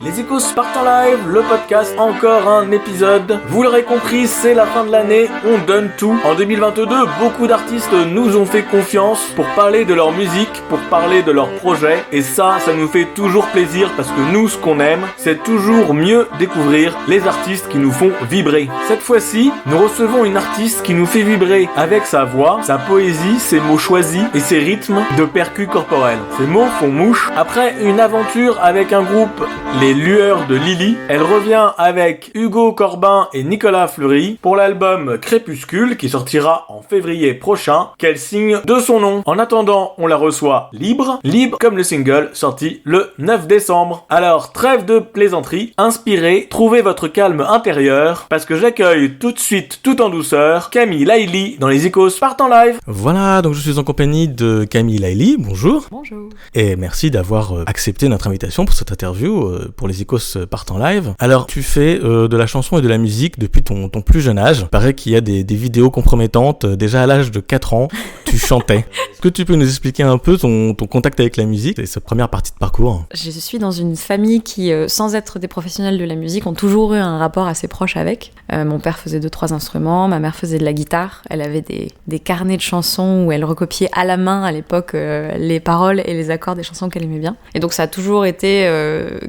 Les Échos partent en live, le podcast, encore un épisode. Vous l'aurez compris, c'est la fin de l'année, on donne tout. En 2022, beaucoup d'artistes nous ont fait confiance pour parler de leur musique, pour parler de leurs projets. Et ça nous fait toujours plaisir parce que nous, ce qu'on aime, c'est toujours mieux découvrir les artistes qui nous font vibrer. Cette fois-ci, nous recevons une artiste qui nous fait vibrer avec sa voix, sa poésie, ses mots choisis et ses rythmes de percus corporels. Ces mots font mouche. Après une aventure avec un groupe, les Lueurs de Lily, elle revient avec Hugo Corbin et Nicolas Fleury pour l'album Crépuscule qui sortira en février prochain, qu'elle signe de son nom. En attendant, on la reçoit libre comme le single sorti le 9 décembre. Alors, trêve de plaisanterie, inspirez, trouvez votre calme intérieur, parce que j'accueille tout de suite, tout en douceur, Camille Laily dans les Échos partent en live. Voilà, donc je suis en compagnie de Camille Laily, bonjour. Bonjour. Et merci d'avoir accepté notre invitation pour cette interview, pour les Échos partent en live. Alors, tu fais de la chanson et de la musique depuis ton plus jeune âge. Il paraît qu'il y a des vidéos compromettantes, déjà à l'âge de 4 ans, tu chantais. Est-ce que tu peux nous expliquer un peu ton contact avec la musique et cette première partie de parcours ? Je suis dans une famille qui, sans être des professionnels de la musique, ont toujours eu un rapport assez proche avec. Mon père faisait 2-3 instruments, ma mère faisait de la guitare. Elle avait des carnets de chansons où elle recopiait à la main, à l'époque, les paroles et les accords des chansons qu'elle aimait bien. Et donc ça a toujours été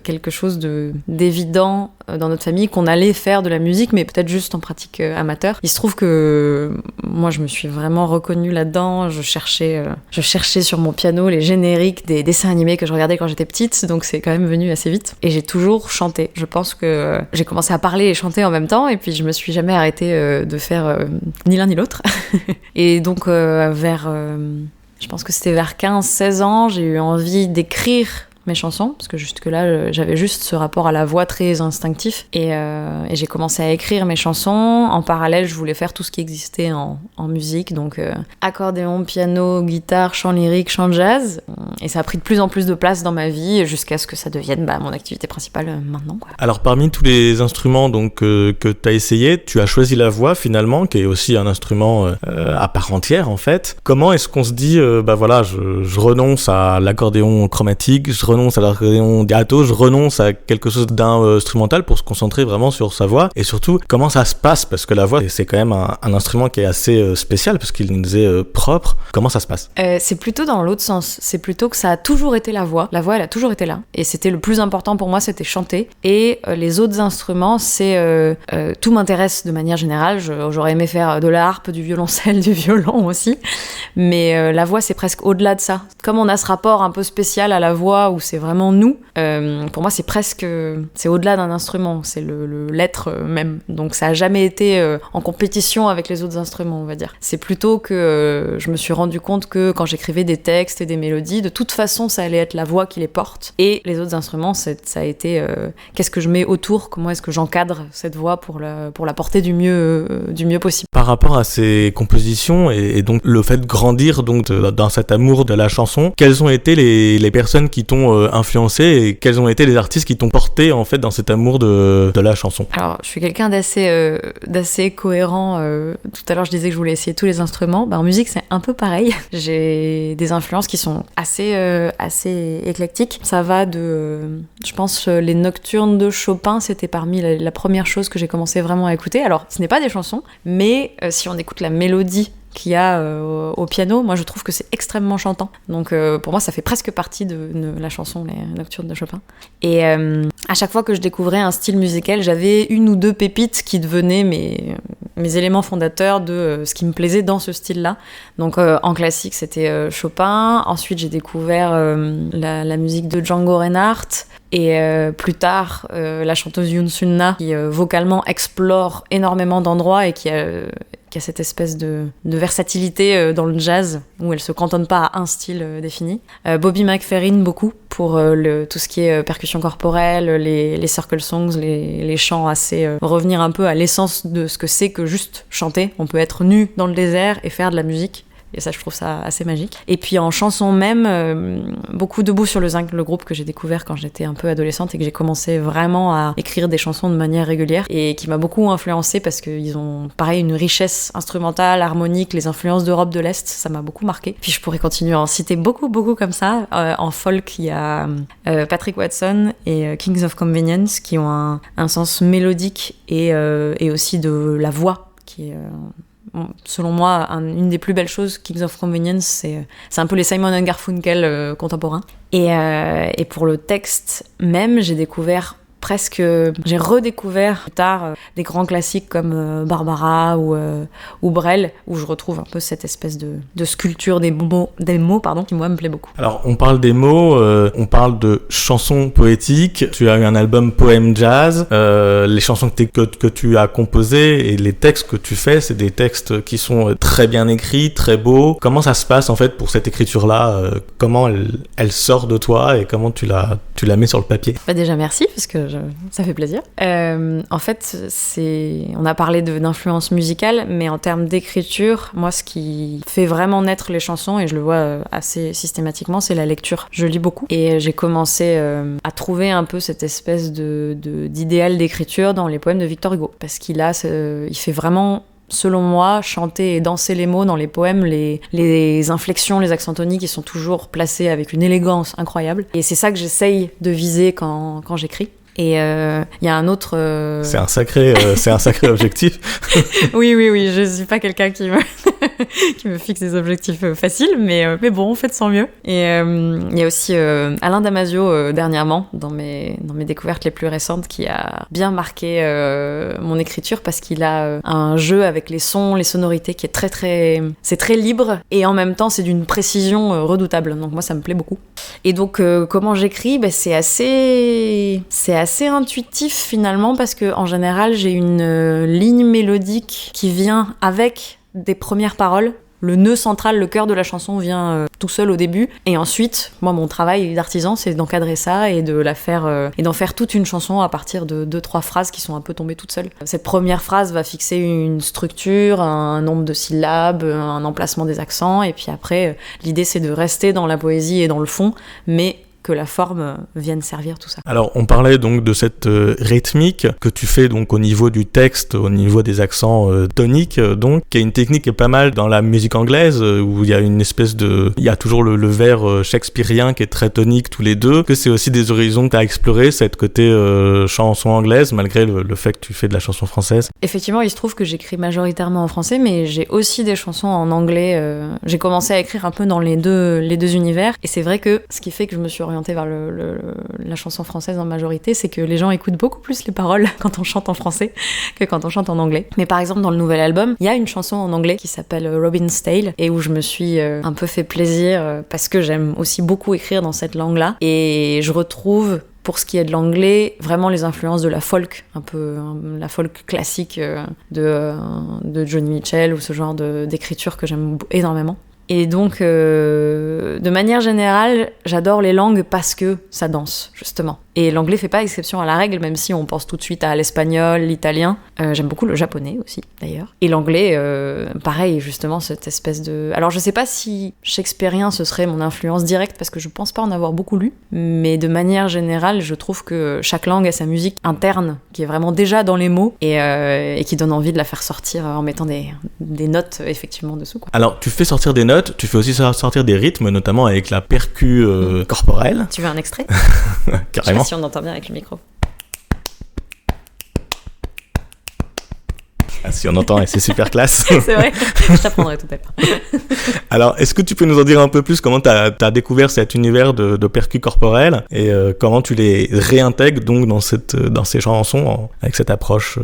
quelque chose d'évident dans notre famille qu'on allait faire de la musique, mais peut-être juste en pratique amateur. Il se trouve que moi, je me suis vraiment reconnue là-dedans. Je cherchais sur mon piano les génériques des dessins animés que je regardais quand j'étais petite, donc c'est quand même venu assez vite. Et j'ai toujours chanté. Je pense que j'ai commencé à parler et chanter en même temps, et puis je me suis jamais arrêtée de faire ni l'un ni l'autre. Et donc je pense que c'était vers 15-16 ans, j'ai eu envie d'écrire mes chansons, parce que jusque-là, j'avais juste ce rapport à la voix très instinctif. Et j'ai commencé à écrire mes chansons. En parallèle, je voulais faire tout ce qui existait en musique, donc accordéon, piano, guitare, chant lyrique, chant jazz. Et ça a pris de plus en plus de place dans ma vie, jusqu'à ce que ça devienne mon activité principale maintenant, quoi. Alors, parmi tous les instruments donc, que tu as essayé, tu as choisi la voix, finalement, qui est aussi un instrument à part entière, en fait. Comment est-ce qu'on se dit, je renonce à l'accordéon chromatique, je renonce à l'accordéon diato, je renonce à quelque chose d'instrumental pour se concentrer vraiment sur sa voix, et surtout comment ça se passe, parce que la voix c'est quand même un instrument qui est assez spécial parce qu'il nous est propre. Comment ça se passe ? C'est plutôt dans l'autre sens, c'est plutôt que ça a toujours été la voix elle a toujours été là, et c'était le plus important pour moi, c'était chanter, et les autres instruments tout m'intéresse de manière générale. J'aurais aimé faire de la harpe, du violoncelle, du violon aussi, mais la voix c'est presque au-delà de ça. Comme on a ce rapport un peu spécial à la voix où c'est vraiment nous, pour moi c'est au-delà d'un instrument, c'est l'être même, donc ça a jamais été en compétition avec les autres instruments, on va dire. C'est plutôt que je me suis rendu compte que quand j'écrivais des textes et des mélodies, de toute façon ça allait être la voix qui les porte, et les autres instruments ça a été qu'est-ce que je mets autour, comment est-ce que j'encadre cette voix pour la porter du mieux possible. Par rapport à ces compositions et donc le fait de grandir donc dans cet amour de la chanson, quelles ont été les personnes qui t'ont influencé, et quels ont été les artistes qui t'ont porté en fait dans cet amour de la chanson ? Alors, je suis quelqu'un d'assez cohérent. Tout à l'heure, je disais que je voulais essayer tous les instruments. En musique, c'est un peu pareil. J'ai des influences qui sont assez éclectiques. Ça va je pense, les Nocturnes de Chopin, c'était parmi la première chose que j'ai commencé vraiment à écouter. Alors, ce n'est pas des chansons, mais si on écoute la mélodie qu'il y a au piano, moi je trouve que c'est extrêmement chantant. Donc pour moi ça fait presque partie de la chanson, les Nocturnes de Chopin. Et à chaque fois que je découvrais un style musical, j'avais une ou deux pépites qui devenaient mes éléments fondateurs de ce qui me plaisait dans ce style-là. Donc en classique c'était Chopin, ensuite j'ai découvert la musique de Django Reinhardt, et plus tard la chanteuse Yoon Sun-na qui vocalement explore énormément d'endroits et qui a cette espèce de versatilité dans le jazz, où elle se cantonne pas à un style défini. Bobby McFerrin beaucoup, pour tout ce qui est percussion corporelle, les circle songs, les chants assez... revenir un peu à l'essence de ce que c'est que juste chanter. On peut être nu dans le désert et faire de la musique. Et ça, je trouve ça assez magique. Et puis en chanson même, beaucoup Debout sur le Zinc, le groupe que j'ai découvert quand j'étais un peu adolescente et que j'ai commencé vraiment à écrire des chansons de manière régulière et qui m'a beaucoup influencée parce qu'ils ont, pareil, une richesse instrumentale, harmonique, les influences d'Europe de l'Est, ça m'a beaucoup marqué. Puis je pourrais continuer à en citer beaucoup comme ça. En folk, il y a Patrick Watson et Kings of Convenience qui ont un sens mélodique et aussi de la voix qui est... selon moi, une des plus belles choses, Kings of Convenience, c'est un peu les Simon & Garfunkel contemporains. Et pour le texte même, j'ai redécouvert plus tard des grands classiques comme Barbara ou Brel, où je retrouve un peu cette espèce de sculpture des mots, qui moi me plaît beaucoup. Alors on parle des mots, on parle de chansons poétiques, tu as eu un album poème jazz, les chansons que tu as composées et les textes que tu fais, c'est des textes qui sont très bien écrits, très beaux. Comment ça se passe en fait pour cette écriture-là, comment elle sort de toi et comment tu la mets sur le papier? Déjà merci, parce que ça fait plaisir. En fait, on a parlé d'influence musicale, mais en termes d'écriture, moi, ce qui fait vraiment naître les chansons, et je le vois assez systématiquement, c'est la lecture. Je lis beaucoup, et j'ai commencé à trouver un peu cette espèce d'idéal d'écriture dans les poèmes de Victor Hugo, parce il fait vraiment, selon moi, chanter et danser les mots dans les poèmes, les inflexions, les accents toniques, ils sont toujours placés avec une élégance incroyable. Et c'est ça que j'essaye de viser quand j'écris. Et il y a un autre... C'est un sacré objectif. Oui, je suis pas quelqu'un qui me fixe des objectifs faciles, mais bon, on fait de son mieux. Et il y a aussi Alain Damasio, dernièrement, dans mes découvertes les plus récentes, qui a bien marqué mon écriture, parce qu'il a un jeu avec les sons, les sonorités, qui est c'est très libre, et en même temps, c'est d'une précision redoutable. Donc moi, ça me plaît beaucoup. Et donc, comment j'écris ? C'est assez intuitif finalement, parce que en général j'ai une ligne mélodique qui vient avec des premières paroles. Le nœud central, le cœur de la chanson vient tout seul au début, et ensuite, moi, mon travail d'artisan, c'est d'encadrer ça et d'en faire toute une chanson à partir de 2-3 phrases qui sont un peu tombées toutes seules. Cette première phrase va fixer une structure, un nombre de syllabes, un emplacement des accents, et puis après, l'idée c'est de rester dans la poésie et dans le fond, mais que la forme vienne servir tout ça. Alors, on parlait donc de cette rythmique que tu fais donc au niveau du texte, au niveau des accents toniques, donc, qui est une technique qui est pas mal dans la musique anglaise, où il y a une espèce il y a toujours le vers shakespearien qui est très tonique tous les deux, que c'est aussi des horizons que tu as exploré, cette côté chanson anglaise, malgré le fait que tu fais de la chanson française. Effectivement, il se trouve que j'écris majoritairement en français, mais j'ai aussi des chansons en anglais. J'ai commencé à écrire un peu dans les deux univers, et c'est vrai que ce qui fait que je me suis orientée vers la chanson française en majorité, c'est que les gens écoutent beaucoup plus les paroles quand on chante en français que quand on chante en anglais. Mais par exemple, dans le nouvel album, il y a une chanson en anglais qui s'appelle Robin's Tale, et où je me suis un peu fait plaisir parce que j'aime aussi beaucoup écrire dans cette langue-là, et je retrouve, pour ce qui est de l'anglais, vraiment les influences de la folk, un peu la folk classique de Joni Mitchell, ou ce genre d'écriture que j'aime énormément. Et donc, de manière générale, j'adore les langues parce que ça danse, justement. Et l'anglais fait pas exception à la règle, même si on pense tout de suite à l'espagnol, l'italien. J'aime beaucoup le japonais aussi, d'ailleurs. Et l'anglais, pareil, justement, cette espèce de... Alors, je sais pas si shakespearien, ce serait mon influence directe, parce que je pense pas en avoir beaucoup lu. Mais de manière générale, je trouve que chaque langue a sa musique interne, qui est vraiment déjà dans les mots, et qui donne envie de la faire sortir en mettant des notes, effectivement, dessous, quoi. Alors, tu fais sortir des notes, tu fais aussi sortir des rythmes, notamment avec la percu corporelle. Tu veux un extrait? Carrément. Je sais pas si on entend bien avec le micro. Ah, si on entend, et c'est super classe. C'est vrai, je t'apprendrai tout à l'heure. Alors, est-ce que tu peux nous en dire un peu plus comment tu as découvert cet univers de percus corporels, et comment tu les réintègres donc dans ces chansons avec cette approche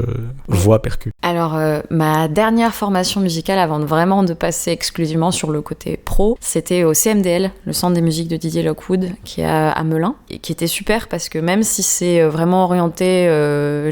voix percu? Alors, ma dernière formation musicale avant vraiment de passer exclusivement sur le côté pro, c'était au CMDL, le Centre des musiques de Didier Lockwood, qui est à Melun, et qui était super parce que même si c'est vraiment orienté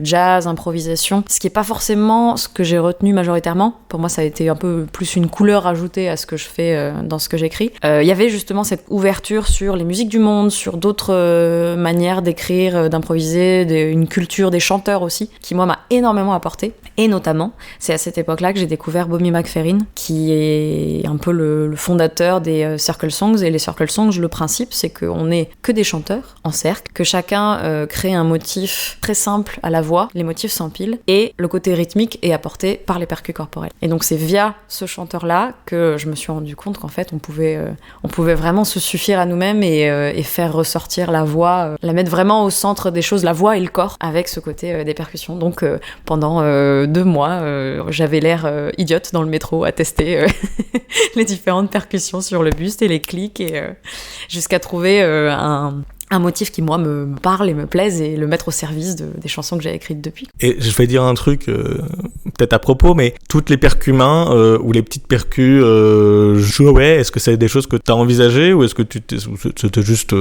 jazz, improvisation, ce qui est pas forcément ce que j'ai retenu majoritairement, pour moi ça a été un peu plus une couleur ajoutée à ce que je fais dans ce que j'écris, il y avait justement cette ouverture sur les musiques du monde, sur d'autres manières d'écrire, d'improviser, une culture des chanteurs aussi, qui moi m'a énormément apporté. Et notamment, c'est à cette époque-là que j'ai découvert Bobby McFerrin, qui est un peu le fondateur des Circle Songs. Et les Circle Songs, le principe, c'est qu'on n'est que des chanteurs en cercle, que chacun crée un motif très simple à la voix, les motifs s'empilent, et le côté rythmique est apporté par les percus corporels. Et donc c'est via ce chanteur-là que je me suis rendu compte qu'en fait on pouvait vraiment se suffire à nous-mêmes et faire ressortir la voix, la mettre vraiment au centre des choses, la voix et le corps, avec ce côté des percussions. Donc pendant 2 mois, j'avais l'air idiote dans le métro à tester les différentes percussions sur le buste et les clics, et jusqu'à trouver un motif qui, moi, me parle et me plaise, et le mettre au service des chansons que j'ai écrites depuis. Et je vais dire un truc, peut-être à propos, mais toutes les percus mains ou les petites percus jouets, est-ce que c'est des choses que tu as envisagées, ou est-ce que c'était juste,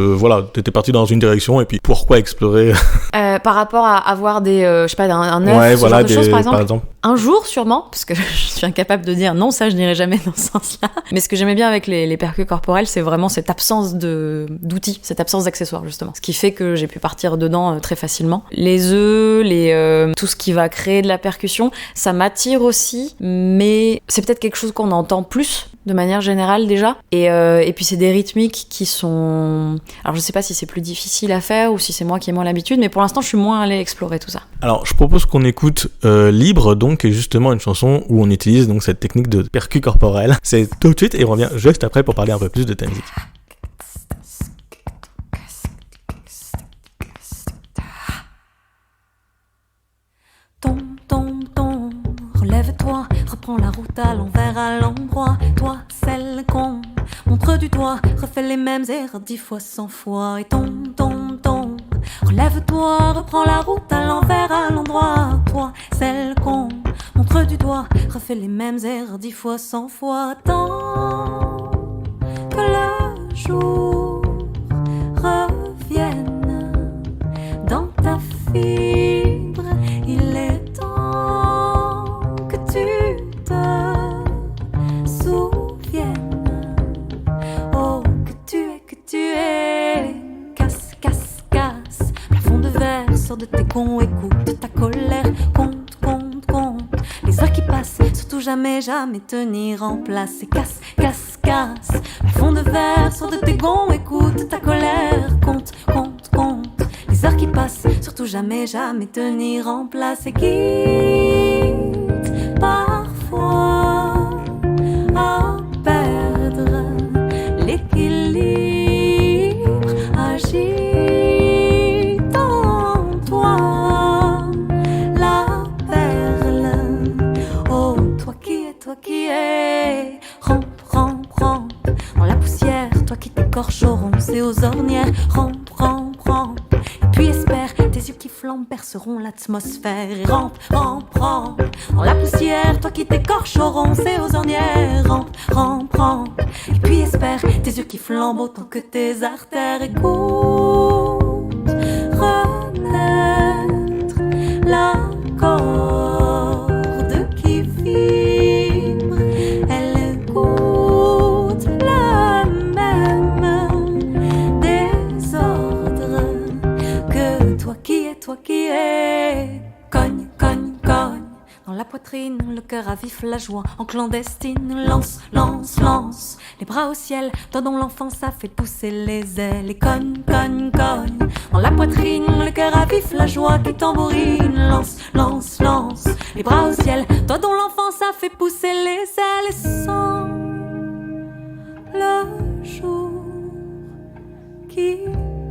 t'étais parti dans une direction, et puis pourquoi explorer par rapport à avoir des, je sais pas, un œuf, ouais, ce genre de choses, par exemple. Un jour, sûrement, parce que je suis incapable de dire non, ça, je n'irai jamais dans ce sens-là. Mais ce que j'aimais bien avec les percus corporels, c'est vraiment cette absence d'outils, cette absence d'accessoires, justement. Ce qui fait que j'ai pu partir dedans très facilement. Les œufs, tout ce qui va créer de la percussion, ça m'attire aussi, mais c'est peut-être quelque chose qu'on entend plus, de manière générale, déjà. Et puis, c'est des rythmiques qui sont... Alors, je sais pas si c'est plus difficile à faire ou si c'est moi qui ai moins l'habitude, mais pour l'instant, je suis moins allée explorer tout ça. Alors, je propose qu'on écoute Libre, donc, qui est justement une chanson où on utilise donc cette technique de percus corporel. C'est tout de suite, et on revient juste après pour parler un peu plus de ta musique. Relève-toi, reprends la route à l'envers, à l'endroit. Toi, celle qu'on montre du doigt, refais les mêmes erreurs 10 fois, 100 fois. Et tombe. Relève-toi, reprends la route à l'envers, à l'endroit. Toi, celle qu'on montre du doigt, refais les mêmes erreurs 10 fois, 100 fois. Tant que le jour revienne dans ta fibre, il est temps que tu te souviennes. Oh, que tu es. Casse. Plafond de verre, sors de tes gonds, écoute ta colère. Compte. Les heures qui passent, surtout jamais tenir en place. Et casse. Plafond de verre, sors de tes gonds, écoute ta colère. Compte. Les heures qui passent, surtout jamais tenir en place. Et quitte parfois à perdre l'équilibre, agite en toi la perle. Oh, toi qui es, rampe dans la poussière, toi qui t'écorches aux ronces et aux ornières. Rampe, et puis espère, tes yeux qui flambent perceront l'atmosphère. Et rampe dans la poussière, toi qui t'écorches aux ronces et aux ornières. Rampe, et puis espère, tes yeux qui flambent autant que tes artères. Écoute, renaître la corde qui vibre, elle écoute le même désordre que toi qui es. Cogne dans la poitrine, le cœur à vif, la joie en clandestine. Lance les bras au ciel, toi dont l'enfance a fait pousser les ailes. Et cogne dans la poitrine, le cœur à vif, la joie qui tambourine. Lance les bras au ciel, toi dont l'enfance a fait pousser les ailes. Et sens le jour qui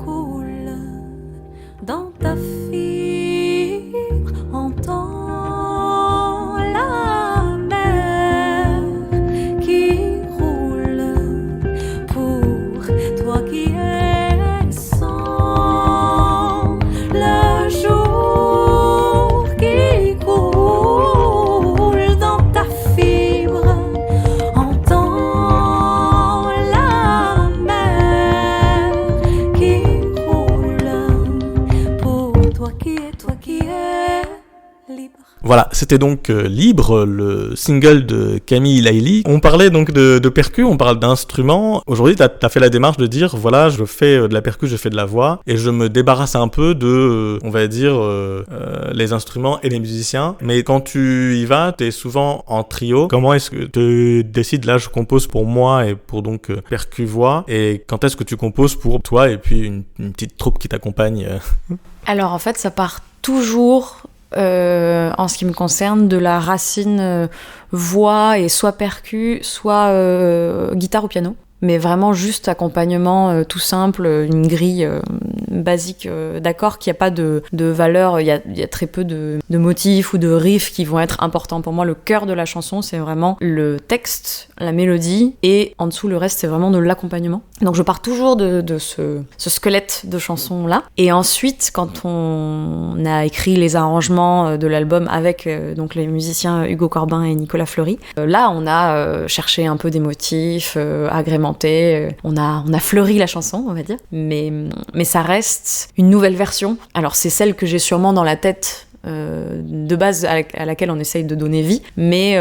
coule dans ta fibre, entends la mer qui roule pour toi qui es sans le jour qui coule dans ta fibre, entends la mer qui roule pour toi qui es libre. Voilà, c'était donc Libre, le single de Camille Laili. On parlait donc de percus, on parle d'instruments. Aujourd'hui, t'as fait la démarche de dire, voilà, je fais de la percu, je fais de la voix, et je me débarrasse un peu de, on va dire, les instruments et les musiciens. Mais quand tu y vas, t'es souvent en trio. Comment est-ce que tu décides, là, je compose pour moi et pour donc percu-voix, et quand est-ce que tu composes pour toi et puis une petite troupe qui t'accompagne Alors en fait, ça part toujours, en ce qui me concerne, de la racine voix et soit percu, soit guitare ou piano. Mais vraiment juste accompagnement tout simple, une grille basique d'accords qui n'a pas de valeur, il y a très peu de motifs ou de riffs qui vont être importants. Pour moi, le cœur de la chanson, c'est vraiment le texte, la mélodie, et en dessous, le reste, c'est vraiment de l'accompagnement. Donc je pars toujours de ce squelette de chansons-là. Et ensuite, quand on a écrit les arrangements de l'album avec donc les musiciens Hugo Corbin et Nicolas Fleury, là, on a cherché un peu des motifs, agrémentés. On a fleuri la chanson, on va dire, mais ça reste une nouvelle version. Alors c'est celle que j'ai sûrement dans la tête de base à laquelle on essaye de donner vie, mais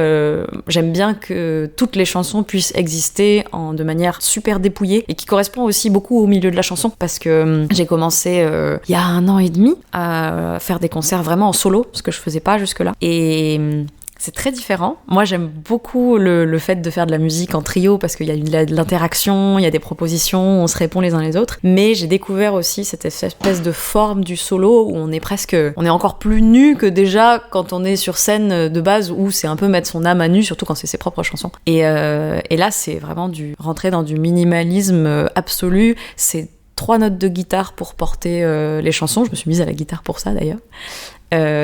j'aime bien que toutes les chansons puissent exister de manière super dépouillée et qui correspond aussi beaucoup au milieu de la chanson, parce que j'ai commencé il y a 1 an et demi à faire des concerts vraiment en solo, ce que je faisais pas jusque-là, et c'est très différent. Moi, j'aime beaucoup le fait de faire de la musique en trio parce qu'il y a de l'interaction, il y a des propositions, on se répond les uns les autres. Mais j'ai découvert aussi cette espèce de forme du solo où on est encore plus nu que déjà quand on est sur scène de base, où c'est un peu mettre son âme à nu, surtout quand c'est ses propres chansons. Et là, c'est vraiment rentrer dans du minimalisme absolu. C'est 3 notes de guitare pour porter les chansons. Je me suis mise à la guitare pour ça d'ailleurs.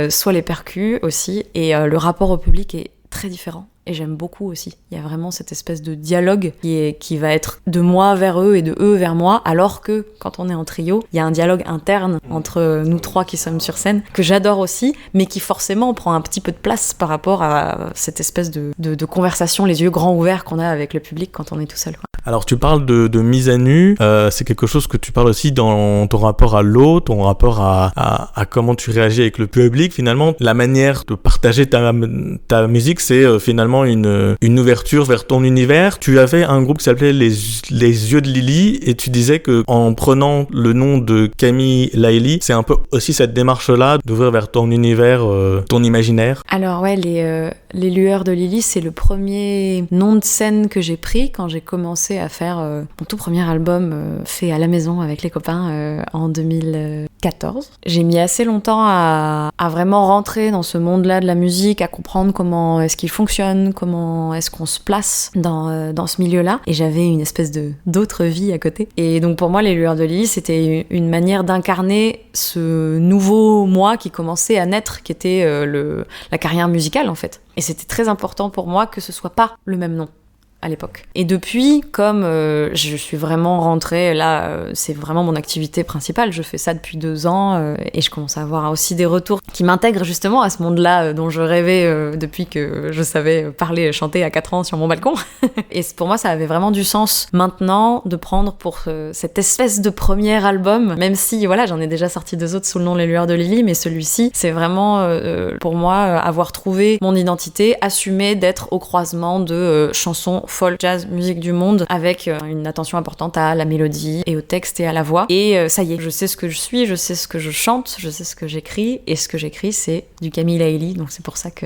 Soit les percus aussi, et le rapport au public est très différent. Et j'aime beaucoup aussi. Il y a vraiment cette espèce de dialogue qui va être de moi vers eux et de eux vers moi, alors que quand on est en trio, il y a un dialogue interne entre nous 3 qui sommes sur scène, que j'adore aussi, mais qui forcément prend un petit peu de place par rapport à cette espèce de conversation, les yeux grands ouverts qu'on a avec le public quand on est tout seul, quoi. Alors tu parles de mise à nu, c'est quelque chose que tu parles aussi dans ton rapport à l'autre, ton rapport à comment tu réagis avec le public. Finalement, la manière de partager ta musique, c'est finalement une ouverture vers ton univers. Tu avais un groupe qui s'appelait les Yeux de Lily, et tu disais que en prenant le nom de Camille Laili, c'est un peu aussi cette démarche-là d'ouvrir vers ton univers, ton imaginaire. Alors ouais, les Lueurs de Lily, c'est le premier nom de scène que j'ai pris quand j'ai commencé à faire mon tout premier album fait à la maison avec les copains en 2014. J'ai mis assez longtemps à vraiment rentrer dans ce monde-là de la musique, à comprendre comment est-ce qu'il fonctionne, comment est-ce qu'on se place dans ce milieu-là. Et j'avais une espèce d'autre vie à côté. Et donc pour moi, les Lueurs de Lily, c'était une manière d'incarner ce nouveau moi qui commençait à naître, qui était la carrière musicale en fait. Et c'était très important pour moi que ce soit pas le même nom à l'époque. Et depuis, comme je suis vraiment rentrée, là, c'est vraiment mon activité principale, je fais ça depuis 2 ans, et je commence à avoir aussi des retours qui m'intègrent justement à ce monde-là dont je rêvais depuis que je savais parler, chanter à 4 ans sur mon balcon. Et pour moi, ça avait vraiment du sens maintenant de prendre pour cette espèce de premier album, même si, voilà, j'en ai déjà sorti 2 autres sous le nom Les Lueurs de Lily, mais celui-ci, c'est vraiment, pour moi, avoir trouvé mon identité, assumer d'être au croisement de chansons folk, jazz, musique du monde, avec une attention importante à la mélodie et au texte et à la voix. Et ça y est, je sais ce que je suis, je sais ce que je chante, je sais ce que j'écris, et ce que j'écris, c'est du Camille Laili, donc c'est pour ça que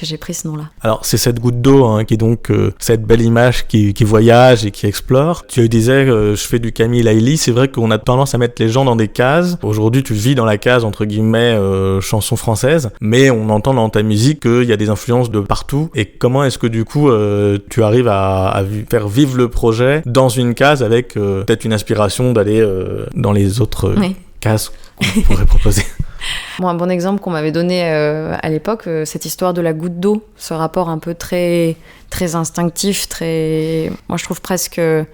j'ai pris ce nom-là. Alors c'est cette goutte d'eau qui est donc cette belle image qui voyage et qui explore. Tu disais je fais du Camille Laili, c'est vrai qu'on a tendance à mettre les gens dans des cases. Aujourd'hui tu vis dans la case entre guillemets chanson française, mais on entend dans ta musique qu'il y a des influences de partout. Et comment est-ce que du coup tu arrives à faire vivre le projet dans une case avec peut-être une inspiration d'aller dans les autres cases qu'on pourrait proposer? Bon, un bon exemple qu'on m'avait donné à l'époque, cette histoire de la goutte d'eau, ce rapport un peu très, très instinctif, très... Moi, je trouve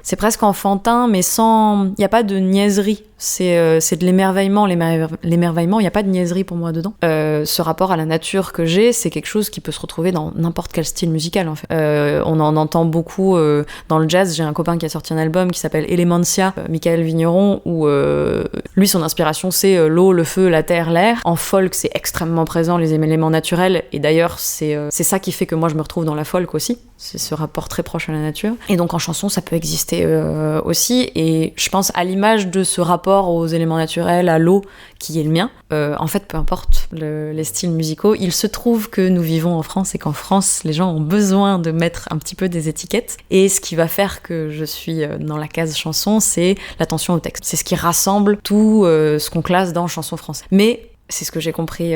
c'est presque enfantin, mais il n'y a pas de niaiserie c'est de l'émerveillement. L'émerveillement, il n'y a pas de niaiserie pour moi dedans. Ce rapport à la nature que j'ai, c'est quelque chose qui peut se retrouver dans n'importe quel style musical, en fait. On en entend beaucoup dans le jazz. J'ai un copain qui a sorti un album qui s'appelle Elementia, Michael Vigneron, où lui, son inspiration, c'est l'eau, le feu, la terre, l'air. En folk, c'est extrêmement présent, les éléments naturels. Et d'ailleurs, c'est ça qui fait que moi, je me retrouve dans la folk aussi. C'est ce rapport très proche à la nature. Et donc, en chanson, ça peut exister aussi. Et je pense à l'image de ce rapport aux éléments naturels, à l'eau, qui est le mien. En fait, peu importe les styles musicaux, il se trouve que nous vivons en France et qu'en France, les gens ont besoin de mettre un petit peu des étiquettes. Et ce qui va faire que je suis dans la case chanson, c'est l'attention au texte. C'est ce qui rassemble tout ce qu'on classe dans chanson française. Mais c'est ce que j'ai compris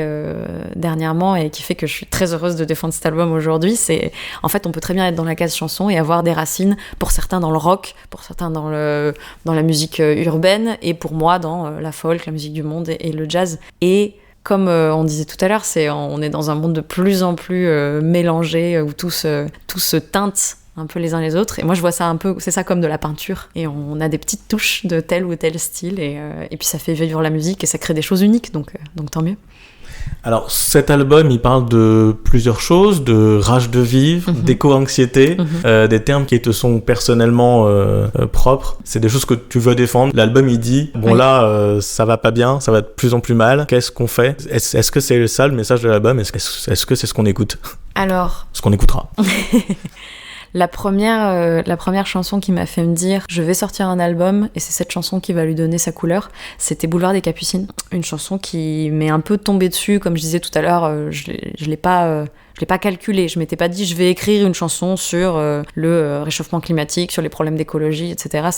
dernièrement et qui fait que je suis très heureuse de défendre cet album aujourd'hui. C'est, en fait, on peut très bien être dans la case chanson et avoir des racines, pour certains dans le rock, pour certains dans la musique urbaine, et pour moi dans la folk, la musique du monde et le jazz. Et comme on disait tout à l'heure, on est dans un monde de plus en plus mélangé, où tout se teinte un peu les uns les autres, et moi je vois ça un peu, c'est ça comme de la peinture, et on a des petites touches de tel ou tel style, et puis ça fait vivre la musique et ça crée des choses uniques, donc tant mieux. Alors cet album, il parle de plusieurs choses, de rage de vivre, d'éco-anxiété, des termes qui te sont personnellement propres. C'est des choses que tu veux défendre. L'album, il dit, bon là, ça va pas bien, ça va de plus en plus mal. Qu'est-ce qu'on fait ? Est-ce que c'est ça le message de l'album ? Est-ce que c'est ce qu'on écoute ? Alors... Ce qu'on écoutera. La première chanson qui m'a fait me dire je vais sortir un album et c'est cette chanson qui va lui donner sa couleur, c'était Boulevard des Capucines, une chanson qui m'est un peu tombée dessus, comme je disais tout à l'heure, je l'ai pas calculé, je m'étais pas dit je vais écrire une chanson sur le réchauffement climatique, sur les problèmes d'écologie, etc.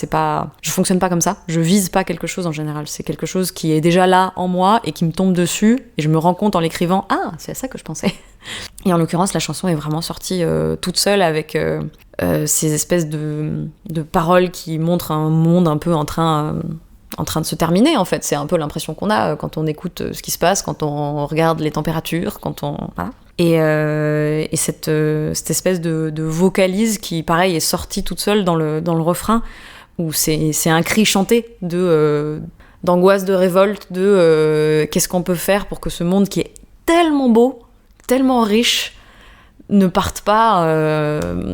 Je fonctionne pas comme ça, je vise pas quelque chose en général, c'est quelque chose qui est déjà là en moi et qui me tombe dessus et je me rends compte en l'écrivant, ah c'est à ça que je pensais. Et en l'occurrence la chanson est vraiment sortie toute seule avec ces espèces de paroles qui montrent un monde un peu en train de se terminer, en fait. C'est un peu l'impression qu'on a quand on écoute ce qui se passe, quand on regarde les températures, voilà. Et cette espèce de vocalise qui, pareil, est sortie toute seule dans le refrain, où c'est un cri chanté d'angoisse, de révolte, qu'est-ce qu'on peut faire pour que ce monde qui est tellement beau, tellement riche, ne partent pas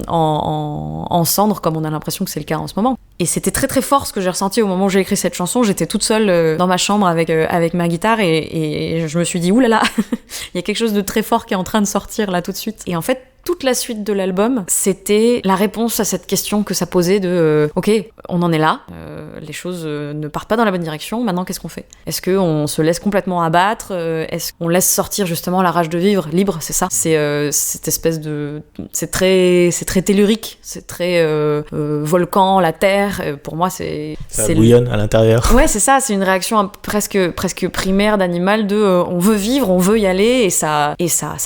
en cendres, comme on a l'impression que c'est le cas en ce moment. Et c'était très très fort ce que j'ai ressenti au moment où j'ai écrit cette chanson. J'étais toute seule dans ma chambre avec ma guitare et je me suis dit oulala, il y a quelque chose de très fort qui est en train de sortir là tout de suite. Et en fait, toute la suite de l'album, c'était la réponse à cette question que ça posait de ok, on en est là, les choses ne partent pas dans la bonne direction, maintenant qu'est-ce qu'on fait ? Est-ce qu'on se laisse complètement abattre ? Est-ce qu'on laisse sortir justement la rage de vivre libre ? C'est ça, c'est cette espèce de... C'est très tellurique, c'est très volcan, la terre, pour moi c'est... Ça bouillonne à l'intérieur. Ouais, c'est ça, c'est une réaction presque primaire d'animal on veut vivre, on veut y aller, et ça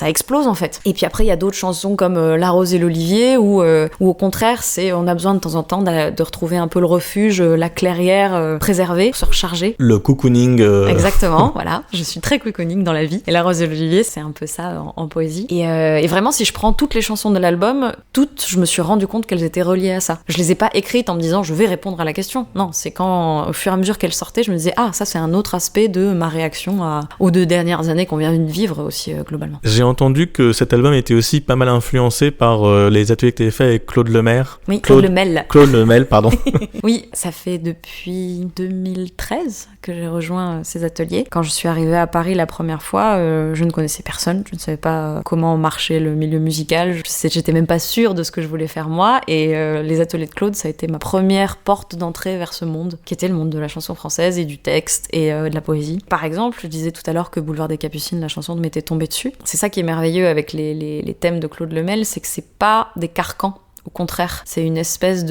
explose en fait. Et puis après il y a d'autres chansons comme La Rose et l'Olivier, où au contraire, on a besoin de temps en temps de retrouver un peu le refuge, la clairière préservée, pour se recharger. Le cocooning. Exactement, voilà. Je suis très cocooning dans la vie. Et La Rose et l'Olivier, c'est un peu ça en poésie. Et vraiment, si je prends toutes les chansons de l'album, je me suis rendu compte qu'elles étaient reliées à ça. Je les ai pas écrites en me disant je vais répondre à la question. Non, c'est quand, au fur et à mesure qu'elles sortaient, je me disais ça c'est un autre aspect de ma réaction aux 2 dernières années qu'on vient de vivre aussi globalement. J'ai entendu que cet album était aussi pas mal influencé par les ateliers que tu avais fait avec Claude Lemaire. Oui, Claude Lemel. Claude Lemel, pardon. Oui, ça fait depuis 2013 que j'ai rejoint ces ateliers. Quand je suis arrivée à Paris la première fois, je ne connaissais personne, je ne savais pas comment marchait le milieu musical, j'étais même pas sûre de ce que je voulais faire moi, et les ateliers de Claude, ça a été ma première porte d'entrée vers ce monde, qui était le monde de la chanson française et du texte et de la poésie. Par exemple, je disais tout à l'heure que Boulevard des Capucines, la chanson m'était tombée dessus. C'est ça qui est merveilleux avec les thèmes de Claude Lemel, c'est que c'est pas des carcans. Au contraire, c'est une espèce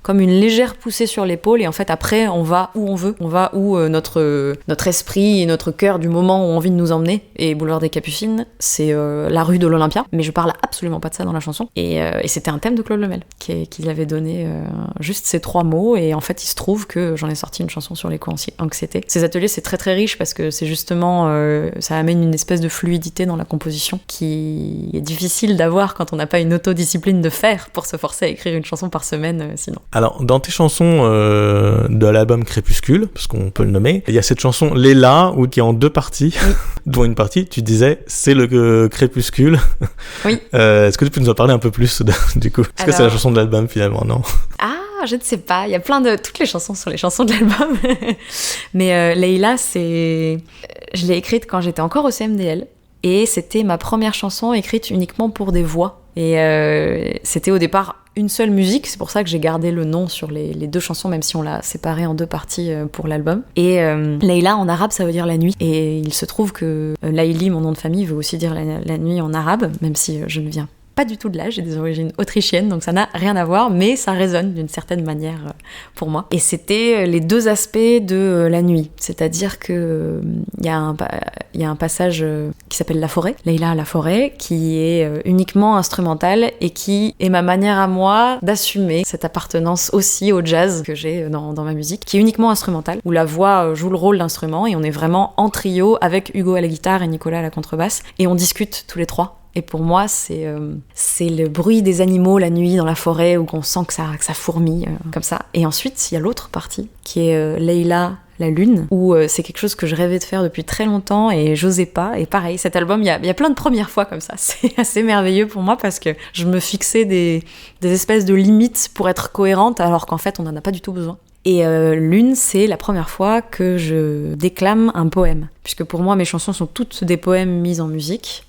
comme une légère poussée sur l'épaule, et en fait après on va où on veut, on va où notre esprit et notre cœur du moment ont envie de nous emmener. Et Boulevard des Capucines, c'est la rue de l'Olympia, mais je parle absolument pas de ça dans la chanson. Et c'était un thème de Claude Lemel qu'il avait donné juste ces 3 mots, et en fait il se trouve que j'en ai sorti une chanson sur l'éco-anxiété. Ces ateliers c'est très très riche parce que c'est justement ça amène une espèce de fluidité dans la composition qui est difficile d'avoir quand on n'a pas une autodiscipline de faire pour se se forcer à écrire une chanson par semaine sinon. Alors, dans tes chansons de l'album Crépuscule, parce qu'on peut le nommer, il y a cette chanson Léla, qui est en 2 parties, dont une partie, tu disais, c'est le Crépuscule. Oui. Est-ce que tu peux nous en parler un peu plus, du coup? Est-ce que c'est la chanson de l'album, finalement, non? Ah, je ne sais pas. Il y a toutes les chansons sont les chansons de l'album. Mais Leïla, je l'ai écrite quand j'étais encore au CMDL. Et c'était ma première chanson écrite uniquement pour des voix. Et c'était au départ une seule musique. C'est pour ça que j'ai gardé le nom sur les 2 chansons, même si on l'a séparé en 2 parties pour l'album. Et Leïla, en arabe, ça veut dire la nuit. Et il se trouve que Laïli, mon nom de famille, veut aussi dire la nuit en arabe, même si je ne viens pas du tout de là, j'ai des origines autrichiennes, donc ça n'a rien à voir, mais ça résonne d'une certaine manière pour moi. Et c'était les 2 aspects de la nuit, c'est-à-dire que il y a un passage qui s'appelle La forêt, Leïla à la forêt, qui est uniquement instrumental et qui est ma manière à moi d'assumer cette appartenance aussi au jazz que j'ai dans ma musique, qui est uniquement instrumental, où la voix joue le rôle d'instrument et on est vraiment en trio avec Hugo à la guitare et Nicolas à la contrebasse, et on discute tous les 3. Et pour moi, c'est le bruit des animaux la nuit dans la forêt où on sent que ça fourmille, comme ça. Et ensuite, il y a l'autre partie, qui est Leïla, la lune, où c'est quelque chose que je rêvais de faire depuis très longtemps et j'osais pas. Et pareil, cet album, il y a plein de premières fois comme ça. C'est assez merveilleux pour moi parce que je me fixais des espèces de limites pour être cohérente, alors qu'en fait, on n'en a pas du tout besoin. Et Lune, c'est la première fois que je déclame un poème. Puisque pour moi, mes chansons sont toutes des poèmes mis en musique.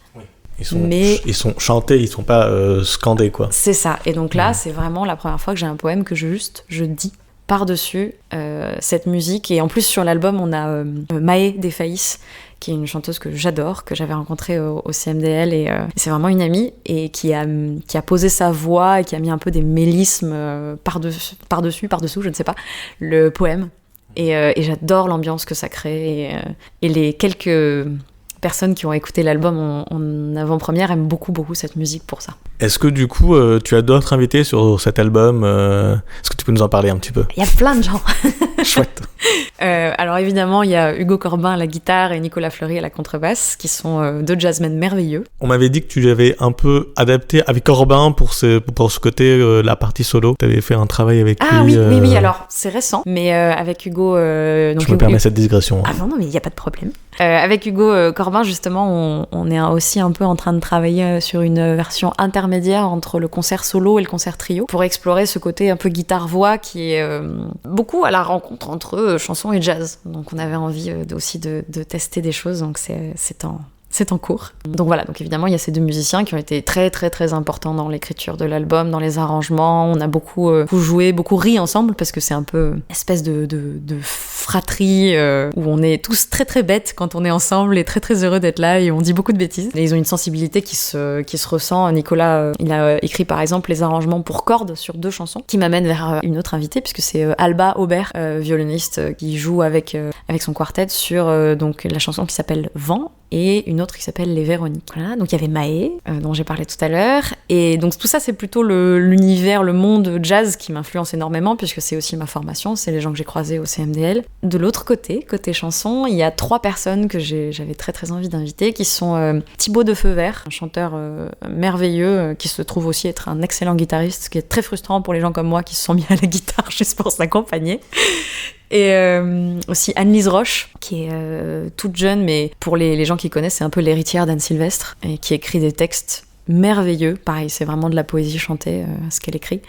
Ils sont chantés, ils sont pas scandés, quoi. C'est ça. Et donc là, c'est vraiment la première fois que j'ai un poème que je dis par-dessus cette musique. Et en plus, sur l'album, on a Maë Desfaïs, qui est une chanteuse que j'adore, que j'avais rencontrée au CMDL. Et c'est vraiment une amie et qui a posé sa voix et qui a mis un peu des mélismes par-dessous, je ne sais pas, le poème. Et j'adore l'ambiance que ça crée. Et les quelques personnes qui ont écouté l'album en avant-première aiment beaucoup cette musique pour ça. Est-ce que du coup, tu as d'autres invités sur cet album Est-ce que tu peux nous en parler un petit peu? Il y a plein de gens. Chouette. Alors évidemment, il y a Hugo Corbin à la guitare et Nicolas Fleury à la contrebasse, qui sont 2 jazzmen merveilleux. On m'avait dit que tu avais un peu adapté avec Corbin pour ce côté, la partie solo. Tu avais fait un travail avec lui. Oui, alors c'est récent, mais avec Hugo... je me permets cette digression. Ah non, mais il n'y a pas de problème. Avec Hugo Corbin, justement, on est aussi un peu en train de travailler sur une version intermédiaire entre le concert solo et le concert trio, pour explorer ce côté un peu guitare-voix qui est beaucoup à la rencontre entre chansons et jazz. Donc on avait envie aussi de tester des choses, donc c'est en cours. Donc voilà, donc évidemment il y a ces 2 musiciens qui ont été très très très importants dans l'écriture de l'album, dans les arrangements. On a beaucoup joué, beaucoup ri ensemble parce que c'est un peu une espèce de fratrie où on est tous très très bêtes quand on est ensemble et très très heureux d'être là et on dit beaucoup de bêtises. Et ils ont une sensibilité qui se ressent. Nicolas, il a écrit par exemple les arrangements pour cordes sur 2 chansons qui m'amènent vers une autre invitée puisque c'est Alba Aubert, violoniste qui joue avec son quartet sur donc la chanson qui s'appelle Vent et une autre qui s'appelle Les Véroniques. Voilà, donc il y avait Maë, dont j'ai parlé tout à l'heure, et donc tout ça c'est plutôt l'univers, le monde jazz qui m'influence énormément, puisque c'est aussi ma formation, c'est les gens que j'ai croisés au CMDL. De l'autre côté chanson, il y a 3 personnes que j'avais très très envie d'inviter, qui sont Thibaut de Feu Vert, un chanteur merveilleux, qui se trouve aussi être un excellent guitariste, ce qui est très frustrant pour les gens comme moi qui se sont mis à la guitare juste pour s'accompagner. Et aussi Anne-Lise Roche, qui est toute jeune, mais pour les gens qui connaissent, c'est un peu l'héritière d'Anne Sylvestre, et qui écrit des textes merveilleux. Pareil, c'est vraiment de la poésie chantée, ce qu'elle écrit.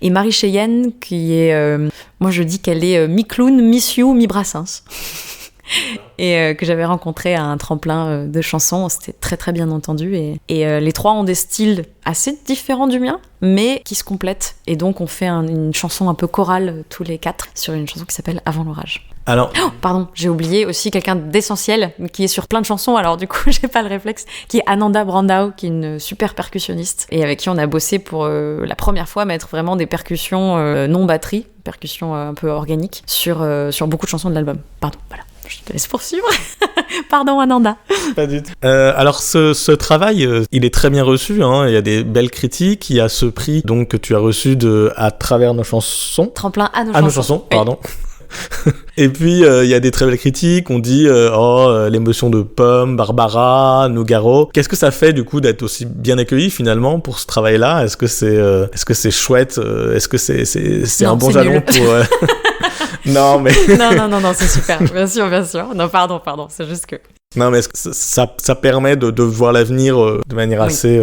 Et Marie Cheyenne, qui est... moi, je dis qu'elle est mi-clown, mi-Sioux, mi-Brassens. Et que j'avais rencontré à un tremplin de chansons, c'était très très bien entendu, et les 3 ont des styles assez différents du mien, mais qui se complètent, et donc on fait une chanson un peu chorale tous les 4 sur une chanson qui s'appelle Avant l'orage. Alors, pardon, j'ai oublié aussi quelqu'un d'essentiel qui est sur plein de chansons, alors du coup j'ai pas le réflexe, qui est Ananda Brandao, qui est une super percussionniste et avec qui on a bossé pour la première fois mettre vraiment des percussions non batterie, percussions un peu organiques sur beaucoup de chansons de l'album. Pardon, voilà. Je te laisse poursuivre. Pardon, Ananda. Pas du tout. Alors, ce travail, il est très bien reçu. Hein. Il y a des belles critiques. Il y a ce prix donc, que tu as reçu à travers nos chansons. Tremplin à nos chansons. Pardon. Et puis, il y a des très belles critiques. On dit, l'émotion de Pomme, Barbara, Nougaro. Qu'est-ce que ça fait, du coup, d'être aussi bien accueilli, finalement, pour ce travail-là? Est-ce que c'est chouette? Est-ce que c'est Non, un bon c'est jalon nul. pour... Non, mais... Non, c'est super. Bien sûr. Non, pardon. C'est juste que... Non, mais est-ce que ça permet de voir l'avenir de manière Oui. assez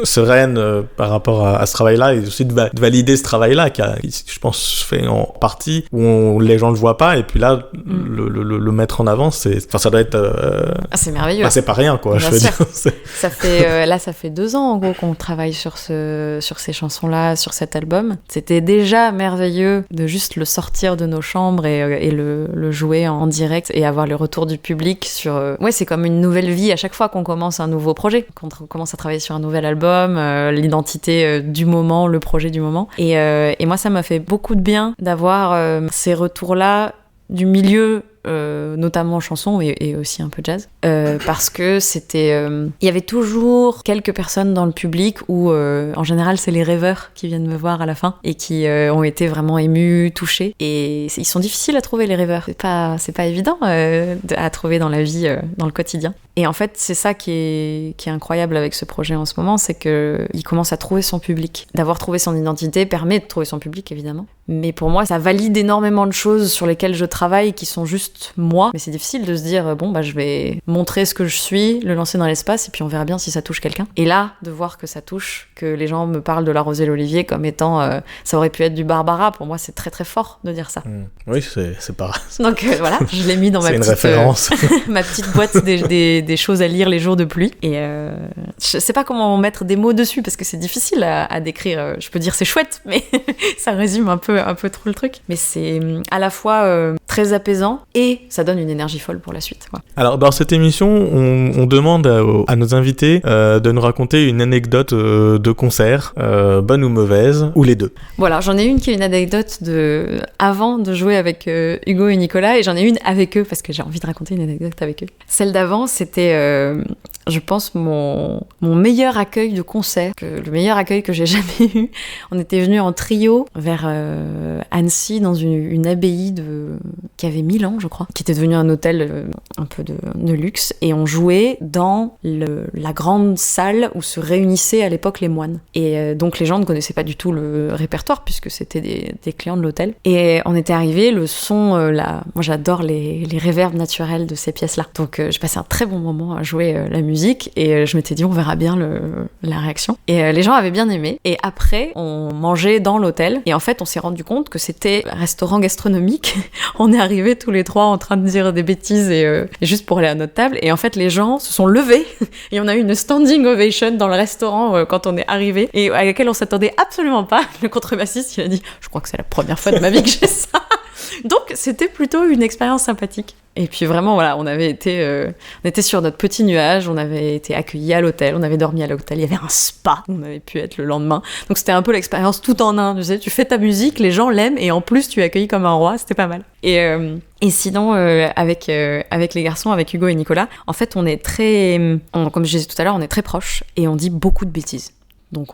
sereine par rapport à ce travail-là, et aussi de valider ce travail-là qui, je pense, se fait en partie où les gens le voient pas, et puis là, le mettre en avant, ça doit être... c'est merveilleux. c'est pas rien, quoi, Bien je veux sûr. dire. Ça fait là, ça fait 2 ans en gros qu'on travaille sur ces chansons-là, sur cet album. C'était déjà merveilleux de juste le sortir de nos chambres et le jouer en direct et avoir le retour du public sur. Ouais, c'est comme une nouvelle vie à chaque fois qu'on commence un nouveau projet, qu'on commence à travailler sur un nouvel album, l'identité du moment, le projet du moment. Et moi, ça m'a fait beaucoup de bien d'avoir ces retours-là du milieu. Notamment chanson et aussi un peu jazz, parce que c'était, il y avait toujours quelques personnes dans le public où, en général, c'est les rêveurs qui viennent me voir à la fin et qui ont été vraiment émus, touchés. Et ils sont difficiles à trouver, les rêveurs. C'est pas évident à trouver dans la vie, dans le quotidien. Et en fait, c'est ça qui est incroyable avec ce projet en ce moment, c'est que il commence à trouver son public. D'avoir trouvé son identité permet de trouver son public, évidemment. Mais pour moi, ça valide énormément de choses sur lesquelles je travaille qui sont juste moi. Mais c'est difficile de se dire, je vais montrer ce que je suis, le lancer dans l'espace, et puis on verra bien si ça touche quelqu'un. Et là, de voir que ça touche, que les gens me parlent de La Rose et l'Olivier comme étant, ça aurait pu être du Barbara, pour moi, c'est très très fort de dire ça. Oui, c'est pas... Donc voilà, je l'ai mis dans c'est ma une petite référence. ma petite boîte des choses à lire les jours de pluie. Et je sais pas comment mettre des mots dessus parce que c'est difficile à décrire. Je peux dire c'est chouette, mais ça résume un peu trop le truc. Mais c'est à la fois très apaisant et ça donne une énergie folle pour la suite. Quoi. Alors, dans cette émission, on demande à nos invités de nous raconter une anecdote de concert, bonne ou mauvaise, ou les deux. Voilà, j'en ai une qui est une anecdote avant de jouer avec Hugo et Nicolas, et j'en ai une avec eux parce que j'ai envie de raconter une anecdote avec eux. Celle d'avant, c'était, je pense, mon meilleur accueil de concert, le meilleur accueil que j'ai jamais eu. On était venus en trio vers Annecy, dans une abbaye qui avait 1000 ans, je crois, qui était devenu un hôtel un peu de luxe, et on jouait dans la grande salle où se réunissaient à l'époque les moines. Et donc les gens ne connaissaient pas du tout le répertoire puisque c'était des clients de l'hôtel. Et on était arrivés, le son, moi j'adore les réverbes naturels de ces pièces-là. Donc j'ai passé un très bon moment à jouer la musique, et je m'étais dit on verra bien la réaction. Et les gens avaient bien aimé. Et après, on mangeait dans l'hôtel, et en fait on s'est rendu compte que c'était un restaurant gastronomique. On est arrivés tous les trois en train de dire des bêtises et juste pour aller à notre table, et en fait les gens se sont levés et on a eu une standing ovation dans le restaurant quand on est arrivé, et à laquelle on s'attendait absolument pas. Le contrebassiste il a dit je crois que c'est la première fois de ma vie que j'ai ça. Donc c'était plutôt une expérience sympathique. Et puis vraiment voilà, on était sur notre petit nuage, on avait été accueillis à l'hôtel, on avait dormi à l'hôtel, il y avait un spa, on avait pu être le lendemain. Donc c'était un peu l'expérience tout en un, tu sais, tu fais ta musique, les gens l'aiment, et en plus tu es accueilli comme un roi, c'était pas mal. Et sinon, avec les garçons, avec Hugo et Nicolas, en fait on est comme je disais tout à l'heure, on est très proches et on dit beaucoup de bêtises. Donc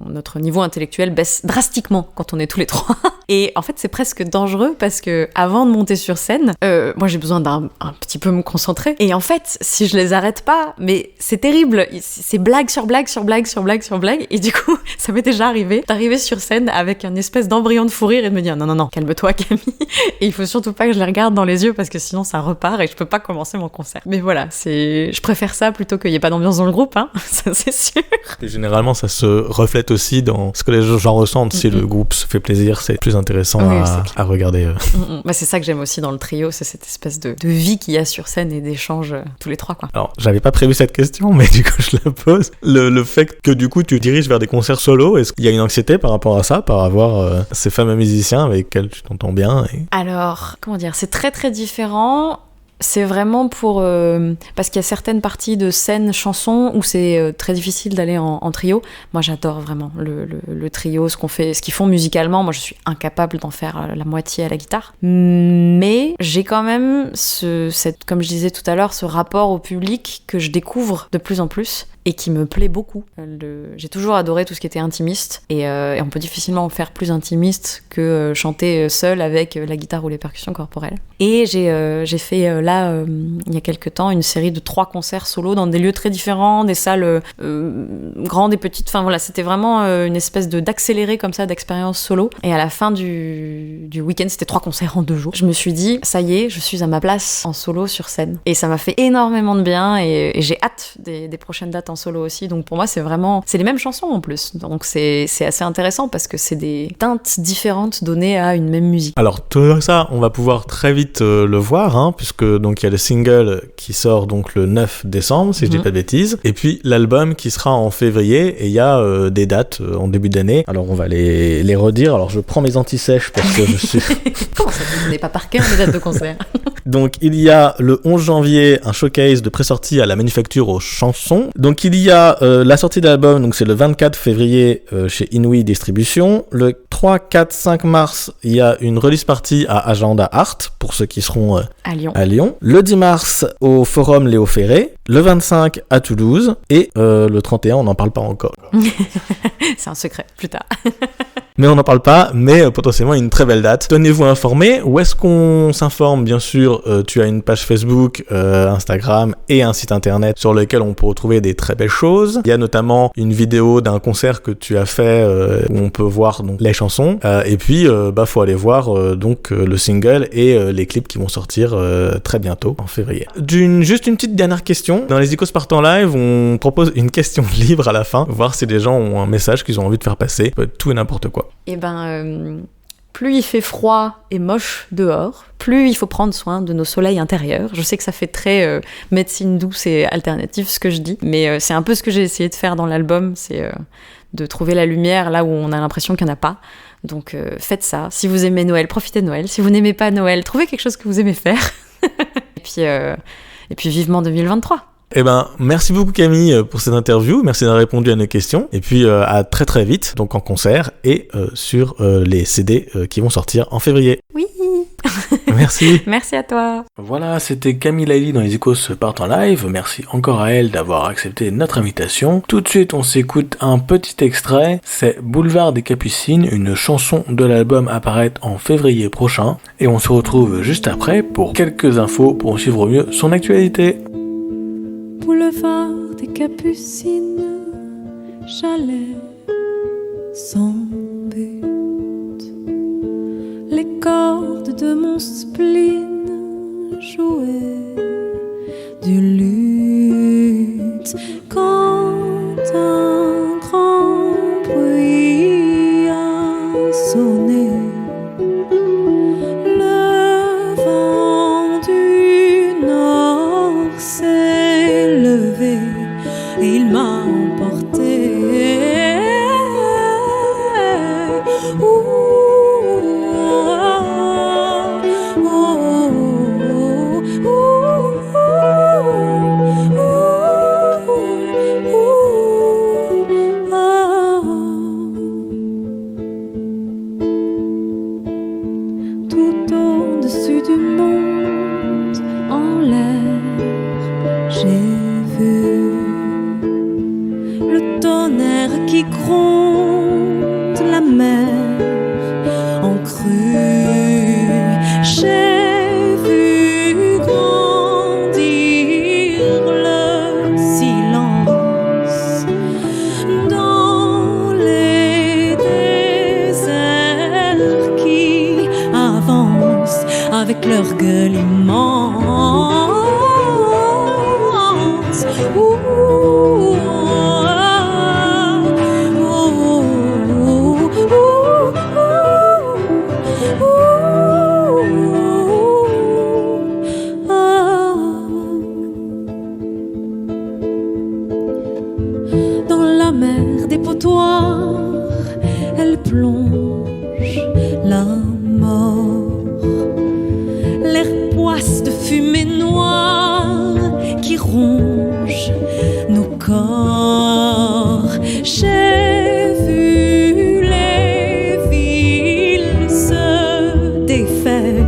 notre niveau intellectuel baisse drastiquement quand on est tous les trois. Et en fait, c'est presque dangereux parce que avant de monter sur scène, moi j'ai besoin d'un petit peu me concentrer. Et en fait, si je les arrête pas, mais c'est terrible. C'est blague sur blague sur blague sur blague sur blague. Et du coup, ça m'est déjà arrivé d'arriver sur scène avec un espèce d'embryon de fou rire et de me dire non, calme-toi Camille. Et il faut surtout pas que je les regarde dans les yeux parce que sinon ça repart et je peux pas commencer mon concert. Mais voilà, je préfère ça plutôt qu'il y ait pas d'ambiance dans le groupe, hein. Ça c'est sûr. Et généralement, ça se reflète aussi dans ce que les gens ressentent. Si le groupe se fait plaisir, c'est plus intéressant à regarder. Bah, c'est ça que j'aime aussi dans le trio, c'est cette espèce de vie qu'il y a sur scène et d'échange tous les trois, quoi. Alors, j'avais pas prévu cette question, mais du coup, je la pose. Le fait que du coup, tu diriges vers des concerts solo, est-ce qu'il y a une anxiété par rapport à ça, par avoir ces fameux musiciens avec lesquels tu t'entends bien Alors, comment dire, c'est très très différent. C'est vraiment pour... parce qu'il y a certaines parties de scène chansons où c'est très difficile d'aller en trio. Moi, j'adore vraiment le trio, ce qu'ils font musicalement. Moi, je suis incapable d'en faire la moitié à la guitare. Mais j'ai quand même, comme je disais tout à l'heure, ce rapport au public que je découvre de plus en plus et qui me plaît beaucoup. J'ai toujours adoré tout ce qui était intimiste et on peut difficilement faire plus intimiste que chanter seul avec la guitare ou les percussions corporelles. Et j'ai fait là, il y a quelques temps, une série de 3 concerts solo dans des lieux très différents, des salles grandes et petites. Enfin voilà, c'était vraiment une espèce d'accéléré comme ça d'expérience solo. Et à la fin du week-end, c'était 3 concerts en 2 jours. Je me suis dit, ça y est, je suis à ma place en solo sur scène. Et ça m'a fait énormément de bien et j'ai hâte des prochaines dates en solo aussi. Donc pour moi, c'est les mêmes chansons en plus. Donc c'est assez intéressant parce que c'est des teintes différentes données à une même musique. Alors tout ça, on va pouvoir très vite le voir, hein, puisque donc il y a le single qui sort donc le 9 décembre, si je dis pas de bêtises, et puis l'album qui sera en février, et il y a des dates en début d'année. Alors on va les redire. Alors je prends mes anti-sèches parce que je suis... Comment ça, vous ne connaissez pas par cœur les dates de concert? Donc il y a le 11 janvier un showcase de pré-sortie à la Manufacture aux chansons. Donc il y a la sortie de l'album, donc c'est le 24 février chez Inouï Distribution. Le 3, 4, 5 mars, il y a une release party à Agenda Art pour ceux qui seront à Lyon. Le 10 mars au Forum Léo Ferré. Le 25 à Toulouse. Et le 31, on n'en parle pas encore. C'est un secret, plus tard. Mais on n'en parle pas, mais potentiellement une très belle date. Tenez-vous informés. Où est-ce qu'on s'informe? Bien sûr, tu as une page Facebook, Instagram et un site internet sur lequel on peut retrouver des très belles choses. Il y a notamment une vidéo d'un concert que tu as fait où on peut voir donc les chansons. Et puis, faut aller voir donc le single et les clips qui vont sortir très bientôt en février. Juste une petite dernière question. Dans les Icos partent en live, on propose une question libre à la fin, voir si les gens ont un message qu'ils ont envie de faire passer. Ça peut être tout et n'importe quoi. Eh plus il fait froid et moche dehors, plus il faut prendre soin de nos soleils intérieurs. Je sais que ça fait très médecine douce et alternative ce que je dis, mais c'est un peu ce que j'ai essayé de faire dans l'album, c'est de trouver la lumière là où on a l'impression qu'il n'y en a pas. Donc faites ça. Si vous aimez Noël, profitez de Noël. Si vous n'aimez pas Noël, trouvez quelque chose que vous aimez faire. et puis vivement 2023. Eh ben, merci beaucoup Camille pour cette interview, merci d'avoir répondu à nos questions, et puis à très très vite, donc en concert et sur les CD qui vont sortir en février. Oui. Merci. Merci à toi. Voilà, c'était Camille Laili dans les Icos partent en live. Merci encore à elle d'avoir accepté notre invitation. Tout de suite, on s'écoute un petit extrait. C'est Boulevard des Capucines, une chanson de l'album apparaître en février prochain. Et on se retrouve juste après pour quelques infos pour suivre au mieux son actualité. Boulevard des Capucines, j'allais sans but. Les cordes de mon spleen jouaient du luth quand un grand bruit a sonné. Le vent du nord s'est levé et il m'a emporté. Avec leur gueule immense. Dans la mer des potoirs, elle plonge la mort. L'air angoisse de fumée noire qui ronge nos corps. J'ai vu les villes se défaire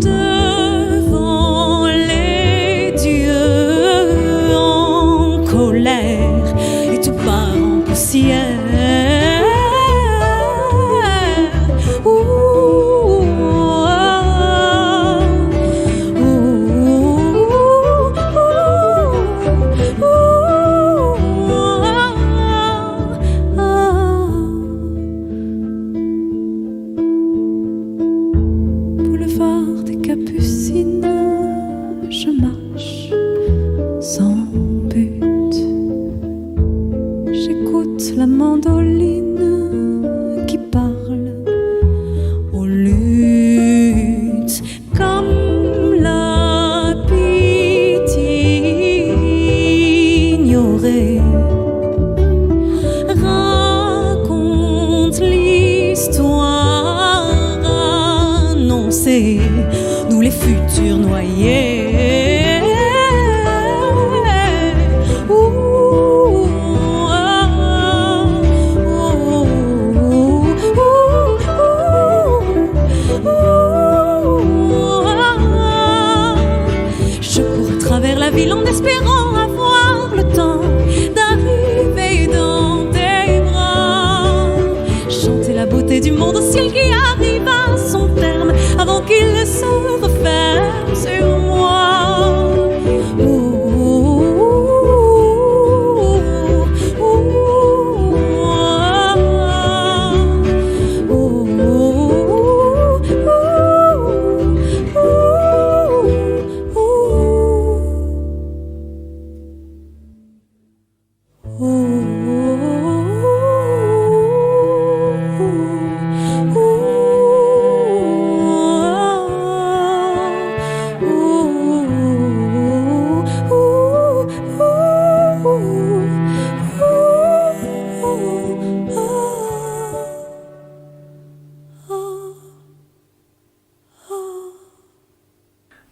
devant les dieux en colère, et tout part en poussière. Boulevard des Capucines, je marche sans but. J'écoute la mandoline qui parle aux luttes comme la pitié ignorée. Raconte l'histoire annoncée, nous les futurs noyés. Je cours à travers la ville en espérant avoir le temps d'arriver dans tes bras, chanter la beauté du monde au ciel qui arrive à son terme avant qu'il se referme sur moi.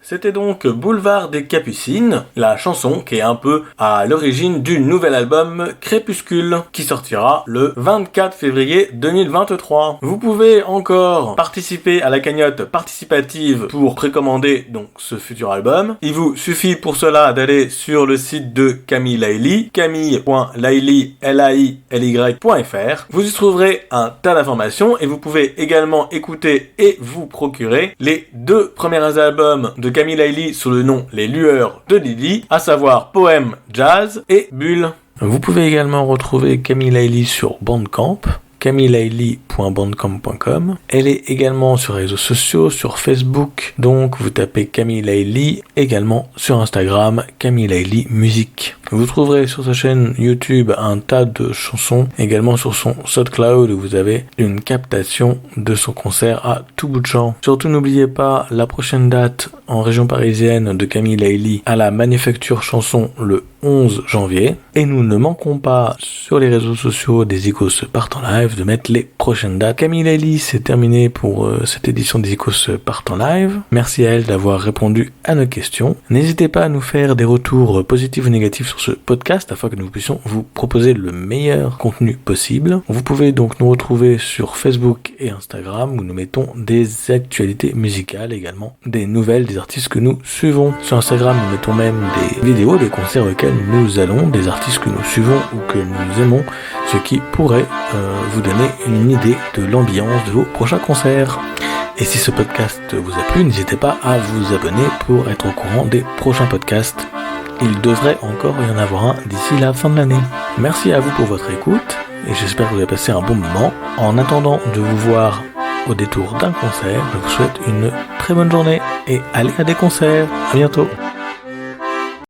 C'était donc Boulevard des Capucines, la chanson qui est un peu à l'origine du nouvel album Crépuscule, qui sortira le 24 février 2023. Vous pouvez encore participer à la cagnotte participative pour précommander donc ce futur album. Il vous suffit pour cela d'aller sur le site de Camille Laily, camille.laily.fr. Vous y trouverez un tas d'informations et vous pouvez également écouter et vous procurer les 2 premiers albums de Camille Laily sous le nom Les Lueurs de Lily, à savoir Poème, Jazz et Bulle. Vous pouvez également retrouver Camille Laily sur Bandcamp, camillelayly.bandcamp.com. Elle est également sur les réseaux sociaux, sur Facebook, donc vous tapez Camille Laily, également sur Instagram, Camille Laily Musique. Vous trouverez sur sa chaîne YouTube un tas de chansons, également sur son SoundCloud où vous avez une captation de son concert à tout bout de champ. Surtout n'oubliez pas la prochaine date en région parisienne de Camille Laily à la Manufacture Chanson le 11 janvier. Et nous ne manquons pas sur les réseaux sociaux des Icos partent en live de mettre les prochaines dates. Camille Laily, c'est terminé pour cette édition des Icos partent en live. Merci à elle d'avoir répondu à nos questions. N'hésitez pas à nous faire des retours positifs ou négatifs sur ce podcast afin que nous puissions vous proposer le meilleur contenu possible. Vous pouvez donc nous retrouver sur Facebook et Instagram où nous mettons des actualités musicales, également des nouvelles des artistes que nous suivons. Sur Instagram, nous mettons même des vidéos des concerts auxquels nous allons, des artistes que nous suivons ou que nous aimons, ce qui pourrait vous donner une idée de l'ambiance de vos prochains concerts. Et si ce podcast vous a plu, n'hésitez pas à vous abonner pour être au courant des prochains podcasts. Il devrait encore y en avoir un d'ici la fin de l'année. Merci à vous pour votre écoute et j'espère que vous avez passé un bon moment. En attendant de vous voir au détour d'un concert, je vous souhaite une très bonne journée et allez à des concerts. À bientôt.